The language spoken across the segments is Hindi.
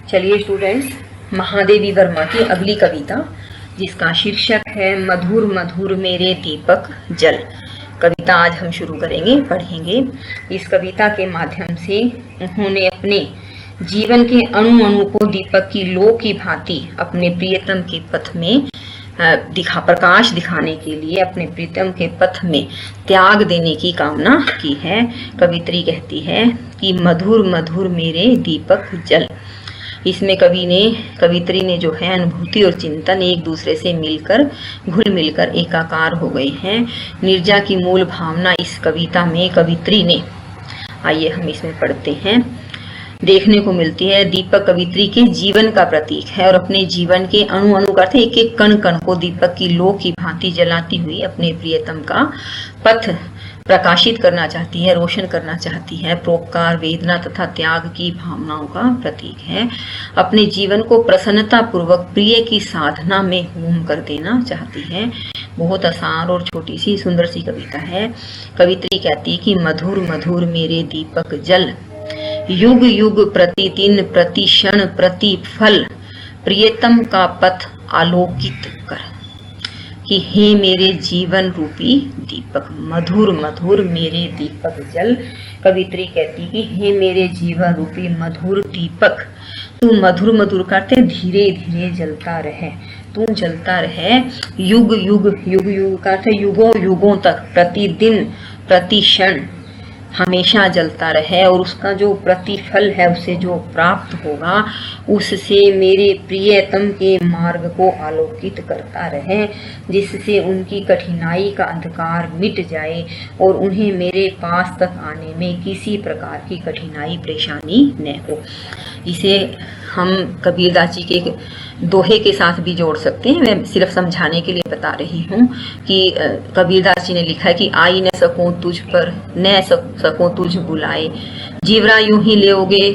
चलिए स्टूडेंट्स, महादेवी वर्मा की अगली कविता जिसका शीर्षक है मधुर मधुर मेरे दीपक जल, कविता आज हम शुरू करेंगे, पढ़ेंगे। इस कविता के माध्यम से उन्होंने अपने जीवन के अणु अणु को दीपक की लो की भांति अपने प्रियतम के पथ में प्रकाश दिखाने के लिए अपने प्रीतम के पथ में त्याग देने की कामना की है। कवित्री कहती है कि मधुर मधुर मेरे दीपक जल। इसमें कवित्री ने जो है अनुभूति और चिंतन एक दूसरे से मिलकर घुल मिलकर एकाकार हो गए हैं। निर्जा की मूल भावना इस कविता में कवित्री ने, आइए हम इसमें पढ़ते हैं, देखने को मिलती है। दीपक कवित्री के जीवन का प्रतीक है और अपने जीवन के अणु अणु करते एक एक कण कण को दीपक की लो की भांति जलाती हुई अपने प्रियतम का पथ प्रकाशित करना चाहती है, रोशन करना चाहती है। परोपकार, वेदना तथा त्याग की भावनाओं का प्रतीक है। अपने जीवन को प्रसन्नता पूर्वक प्रिय की साधना में होम कर देना चाहती है। बहुत आसान और छोटी सी सुंदर सी कविता है। कवित्री कहती है कि मधुर मधुर मेरे दीपक जल, युग युग प्रतिदिन प्रति क्षण प्रति फल प्रियतम का पथ आलोकित कर। कि हे मेरे जीवन रूपी दीपक, मधुर मधुर मेरे दीपक जल। कवित्री कहती कि हे मेरे जीवन रूपी मधुर दीपक, तू मधुर मधुर करते धीरे धीरे जलता रहे, तू जलता रहे युग युग, युग युग करते युगों युगों तक, प्रतिदिन प्रति क्षण हमेशा जलता रहे और उसका जो प्रतिफल है, उसे जो प्राप्त होगा, उससे मेरे प्रियतम के मार्ग को आलोकित करता रहे, जिससे उनकी कठिनाई का अंधकार मिट जाए और उन्हें मेरे पास तक आने में किसी प्रकार की कठिनाई परेशानी न हो। इसे हम कबीरदास जी के दोहे के साथ भी जोड़ सकते हैं। मैं सिर्फ समझाने के लिए बता रही हूँ कि कबीरदास जी ने लिखा है कि आई न सकूं तुझ पर, न सकूं तुझ बुलाए, जीवरा यूं ही लेओगे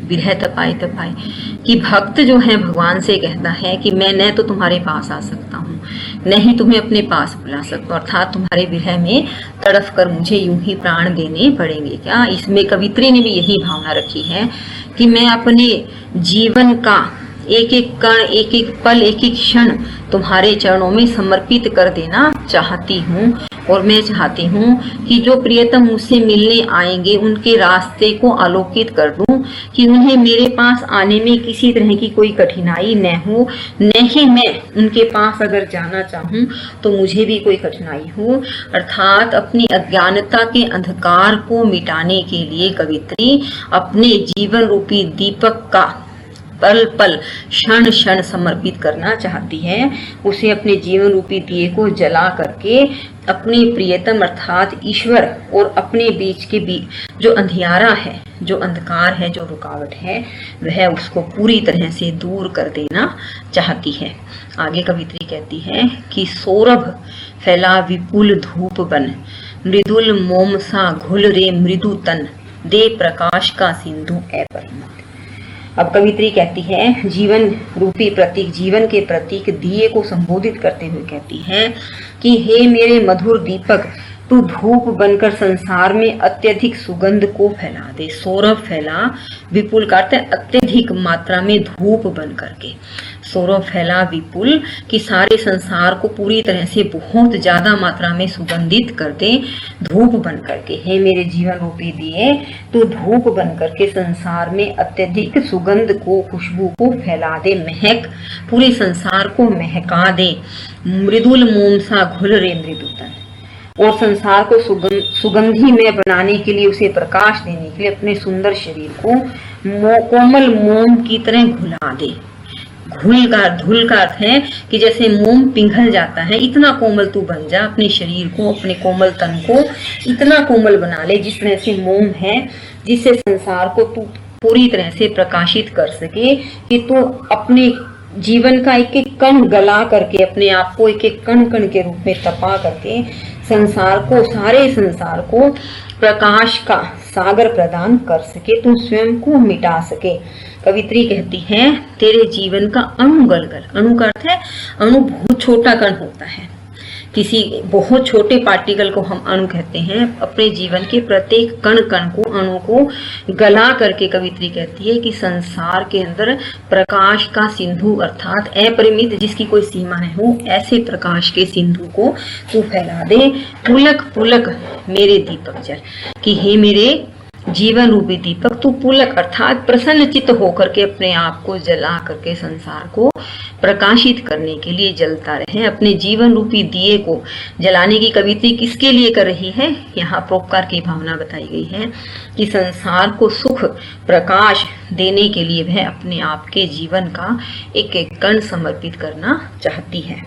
विरह तपाए तपाए। कि भक्त जो है भगवान से कहता है कि मैं न तो तुम्हारे पास आ सकता हूँ, न ही तुम्हें अपने पास बुला सकता, अर्थात तुम्हारे विरह में तड़फ कर मुझे यूं ही प्राण देने पड़ेंगे क्या। इसमें कवित्री ने भी यही भावना रखी है कि मैं अपने जीवन का एक एक कण, एक एक पल, एक एक क्षण तुम्हारे चरणों में समर्पित कर देना चाहती हूँ। और मैं चाहती हूँ कि जो प्रियतम मुझसे मिलने आएंगे उनके रास्ते को आलोकित कर दूं, कि उन्हें मेरे पास आने में किसी तरह की कोई कठिनाई न हो, न ही मैं उनके पास अगर जाना चाहूँ तो मुझे भी कोई कठिनाई हो। अर्थात अपनी अज्ञानता के अंधकार को मिटाने के लिए कवित्री अपने जीवन रूपी दीपक का पल पल, क्षण क्षण समर्पित करना चाहती है। उसे अपने जीवन रूपी दिए को जला करके अपने प्रियतम अर्थात ईश्वर और अपने बीच के बीच जो अंधियारा है, जो अंधकार है, जो रुकावट है, वह उसको पूरी तरह से दूर कर देना चाहती है। आगे कवित्री कहती है कि सौरभ फैला विपुल धूप बन, मृदुल मोम सा घुल रे मृदु तन, दे प्रकाश का सिंधु अपरिमित। अब कवित्री कहती है जीवन रूपी प्रतीक, जीवन के प्रतीक दिए को संबोधित करते हुए कहती है कि हे मेरे मधुर दीपक, तू धूप बनकर संसार में अत्यधिक सुगंध को फैला दे। सौरभ फैला, विपुल करते अत्यधिक मात्रा में धूप बन करके, सौरभ फैला विपुल, कि सारे संसार को पूरी तरह से बहुत ज्यादा मात्रा में सुगंधित कर दे धूप बन करके। हे मेरे जीवन रूपी दिए, तू धूप बन करके संसार में अत्यधिक सुगंध को, खुशबू को फैला दे, महक पूरे संसार को महका दे। मृदुल मोम सा घुल रे मृदुतन, और संसार को सुगंधी में बनाने के लिए, उसे प्रकाश देने के लिए अपने सुंदर शरीर को कोमल मोम की तरह घुला दे। धुल का अर्थ है कि जैसे मोम पिघल जाता है, इतना कोमल तू बन जा, अपने शरीर को, अपने कोमल तन को इतना कोमल बना ले जिस तरह से मोम है, जिससे संसार को तू पूरी तरह से प्रकाशित कर सके, कि तू अपने जीवन का एक एक कण गला करके, अपने आप को एक एक कण कण के रूप में तपा करके संसार को, सारे संसार को प्रकाश का सागर प्रदान कर सके, तू स्वयं को मिटा सके। कवित्री कहती है तेरे जीवन का अणु गलगल, अणु का अर्थ है अणु बहुत छोटा कण होता है, किसी बहुत छोटे पार्टिकल को हम अणु कहते हैं। अपने जीवन के प्रत्येक कण कण को, अणु को गला करके कवित्री कहती है कि संसार के अंदर प्रकाश का सिंधु अर्थात अपरिमित, जिसकी कोई सीमा नहीं हो, ऐसे प्रकाश के सिंधु को तू फैला दे। पुलक पुलक मेरे दीपक जल, कि हे मेरे जीवन रूपी दीपक, तू पुलक अर्थात प्रसन्न चित्त होकर के अपने आप को जला करके संसार को प्रकाशित करने के लिए जलता रहे। अपने जीवन रूपी दिए को जलाने की कवित्री किसके लिए कर रही है? यहाँ परोपकार की भावना बताई गई है कि संसार को सुख प्रकाश देने के लिए वह अपने आप के जीवन का एक एक कण समर्पित करना चाहती है।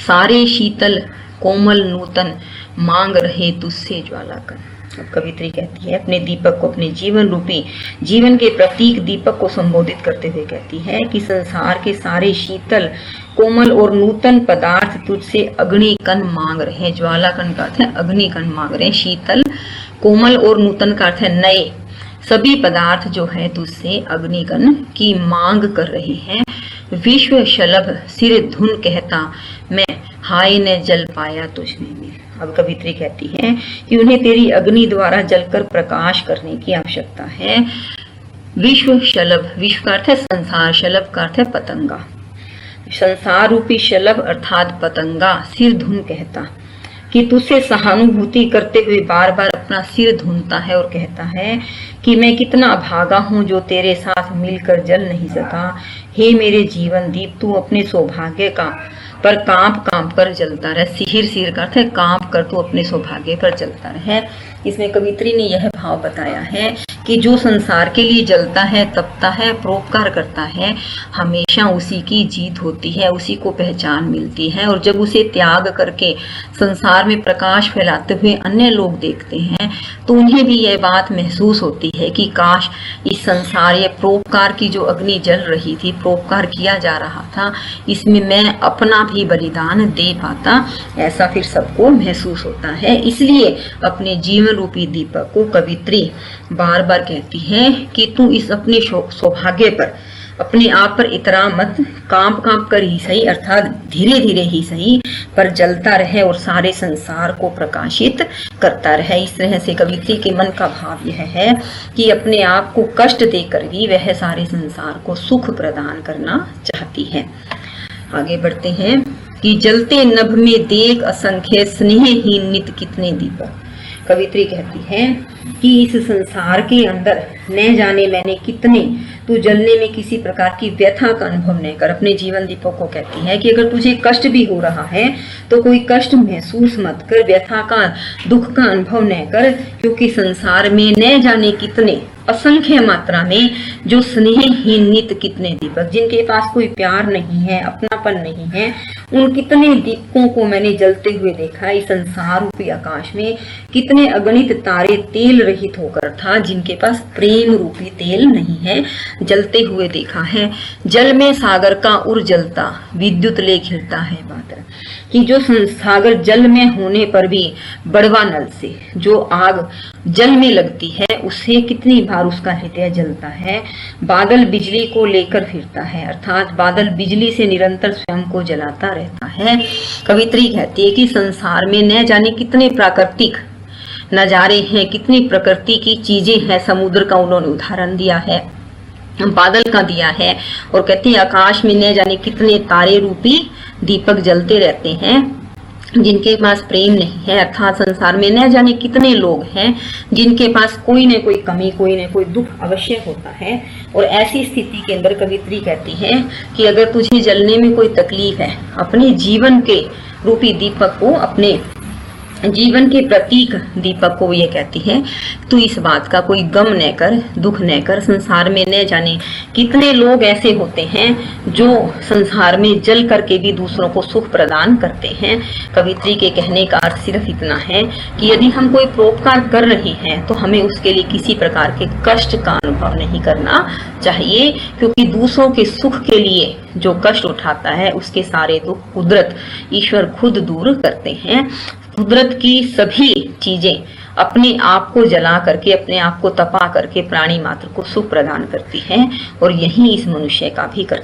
सारे शीतल कोमल नूतन मांग रहे तुझसे ज्वाला कण। अब कवित्री कहती है अपने दीपक को, अपने जीवन रूपी जीवन के प्रतीक दीपक को संबोधित करते हुए कहती है कि संसार के सारे शीतल कोमल और नूतन पदार्थ तुझसे अग्नि कण मांग रहे हैं। ज्वाला कण का अर्थ है अग्नि कण मांग रहे हैं। शीतल कोमल और नूतन का अर्थ है नए। सभी पदार्थ जो है तुझसे अग्नि कण की मांग कर रहे हैं। विश्व शलभ सिर धुन कहता, मैं हाय ने जल पाया तुझने में। अब कवित्री कहती है कि उन्हें तेरी अग्नि द्वारा जलकर प्रकाश करने की आवश्यकता है। विश्व शलभ, विश्व का अर्थ है संसार, शलभ का अर्थ है पतंगा। संसार रूपी शलभ अर्थात पतंगा सिर धुन कहता, कि तुझसे सहानुभूति करते हुए बार बार अपना सिर धुनता है और कहता है कि मैं कितना भागा हूं जो तेरे साथ मिलकर जल नहीं सका। हे मेरे जीवन दीप, तू अपने सौभाग्य का पर कांप कांप कर जलता रहे। सिहिर, सिर का अर्थ है कांप कर तू अपने सौभाग्य पर जलता रहे। इसमें कवित्री ने यह भाव बताया है कि जो संसार के लिए जलता है, तपता है, परोपकार करता है, हमेशा उसी की जीत होती है, उसी को पहचान मिलती है। और जब उसे त्याग करके संसार में प्रकाश फैलाते हुए अन्य लोग देखते हैं तो उन्हें भी यह बात महसूस होती है कि काश इस संसार या परोपकार की जो अग्नि जल रही थी, परोपकार किया जा रहा था, इसमें मैं अपना भी बलिदान दे पाता, ऐसा फिर सबको महसूस होता है। इसलिए अपने जीवन रूपी दीपक को कवित्री बार बार कहती है कि तू इस अपने सौभाग्य पर, अपने आप पर इतरा मत, कांप कांप कर ही सही अर्थात धीरे धीरे ही सही, पर जलता रहे और सारे संसार को प्रकाशित करता रहे। इस तरह से कवित्री के मन का भाव यह है कि अपने आप को कष्ट देकर भी वह सारे संसार को सुख प्रदान करना चाहती है। आगे बढ़ते हैं कि जलते नभ में देख असंख्य स्नेहहीन नित कितने दीपक। कवित्री कहती है कि इस संसार के अंदर न जाने मैंने कितने, तू जलने में किसी प्रकार की व्यथा का अनुभव न कर। अपने जीवन दीपक को कहती है कि अगर तुझे कष्ट भी हो रहा है तो कोई कष्ट महसूस मत कर, व्यथा का, दुख का अनुभव न कर, क्योंकि संसार में न जाने कितने असंख्य मात्रा में जो स्नेहहीन नित कितने दीपक, जिनके पास कोई प्यार नहीं है, अपनापन नहीं है, उन कितने दीपकों को मैंने जलते हुए देखा। इस संसार रूपी आकाश में कितने अगणित तारे तेल रहित होकर था, जिनके पास प्रेम रूपी तेल नहीं है, जलते हुए देखा है। जल में सागर का उर जलता, विद्युत ले खिलता है बादल, कि जो सागर जल में होने पर भी बड़वा नल से जो आग जल में लगती है, उससे कितनी बार उसका हृदय जलता है। बादल बिजली को लेकर फिरता है, अर्थात बादल बिजली से निरंतर स्वयं को जलाता रहता है। कवित्री कहती है कि संसार में न जाने कितने प्राकृतिक नजारे हैं, कितनी प्रकृति की चीजें हैं। समुद्र का उन्होंने उदाहरण दिया है, बादल का दिया है, और कहते हैं आकाश में न जाने कितने तारे रूपी दीपक जलते रहते हैं जिनके पास प्रेम नहीं है। अर्थात संसार में न जाने कितने लोग हैं जिनके पास कोई न कोई कमी, कोई न कोई दुख अवश्य होता है। और ऐसी स्थिति के अंदर कवित्री कहती है कि अगर तुझे जलने में कोई तकलीफ है, अपने जीवन के रूपी दीपक को, अपने जीवन के प्रतीक दीपक को ये कहती है तू इस बात का कोई गम न कर, दुख न कर। संसार में न जाने कितने लोग ऐसे होते हैं जो संसार में जल करके भी दूसरों को सुख प्रदान करते हैं। कवित्री के कहने का अर्थ सिर्फ इतना है कि यदि हम कोई परोपकार कर रहे हैं तो हमें उसके लिए किसी प्रकार के कष्ट का अनुभव नहीं करना चाहिए, क्योंकि दूसरों के सुख के लिए जो कष्ट उठाता है उसके सारे दुख कुदरत, ईश्वर खुद दूर करते हैं। कुदरत की सभी चीजें अपने आप को जला करके, अपने आप को तपा करके प्राणी मात्र को सुख प्रदान करती हैं, और यही इस मनुष्य का भी कर्तव्य